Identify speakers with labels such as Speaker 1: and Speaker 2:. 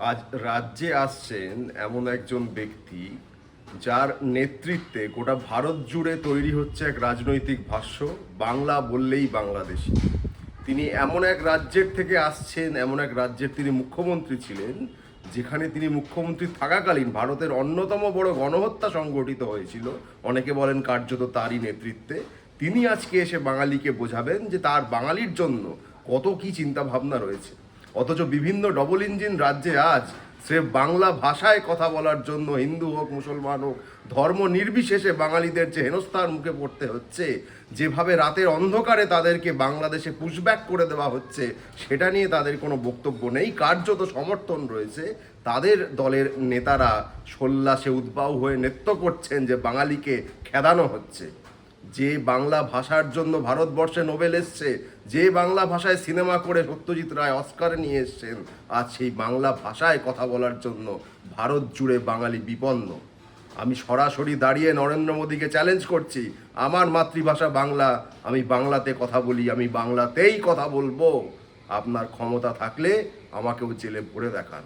Speaker 1: আজ রাজ্যে আসছেন এমন একজন ব্যক্তি যার নেতৃত্বে গোটা ভারত জুড়ে তৈরি হচ্ছে এক রাজনৈতিক ভাষ্য, বাংলা বললেই বাংলাদেশি। তিনি এমন এক রাজ্যের থেকে আসছেন, এমন এক রাজ্যের তিনি মুখ্যমন্ত্রী ছিলেন, যেখানে তিনি মুখ্যমন্ত্রী থাকাকালীন ভারতের অন্যতম বড় গণহত্যা সংগঠিত হয়েছিল। অনেকে বলেন কার্যত তারই নেতৃত্বে। তিনি আজকে এসে বাঙালিকে বোঝাবেন যে তার বাঙালির জন্য কত কি চিন্তা ভাবনা রয়েছে। অথচ বিভিন্ন ডবল ইঞ্জিন রাজ্যে আজ স্রেফ বাংলা ভাষায় কথা বলার জন্য হিন্দু হোক মুসলমান হোক ধর্ম নির্বিশেষে বাঙালিদের যে হেনস্থার মুখে পড়তে হচ্ছে, যেভাবে রাতের অন্ধকারে তাদেরকে বাংলাদেশে পুশব্যাক করে দেওয়া হচ্ছে, সেটা নিয়ে তাদের কোনো বক্তব্য নেই। কার্যত সমর্থন রয়েছে। তাদের দলের নেতারা সোল্লাসে উদ্বাউ হয়ে নৃত্য করছেন যে বাঙালিকে খেদানো হচ্ছে। যে বাংলা ভাষার জন্য ভারতবর্ষে নোবেল এসছে, যে বাংলা ভাষায় সিনেমা করে সত্যজিৎ রায় অস্কারে নিয়ে এসছেন, আজ সেই বাংলা ভাষায় কথা বলার জন্য ভারত জুড়ে বাঙালি বিপন্ন। আমি সরাসরি দাঁড়িয়ে নরেন্দ্র মোদীকে চ্যালেঞ্জ করছি, আমার মাতৃভাষা বাংলা, আমি বাংলাতে কথা বলি, আমি বাংলাতেই কথা বলবো। আপনার ক্ষমতা থাকলে আমাকেও জেলে ভরে দেখান।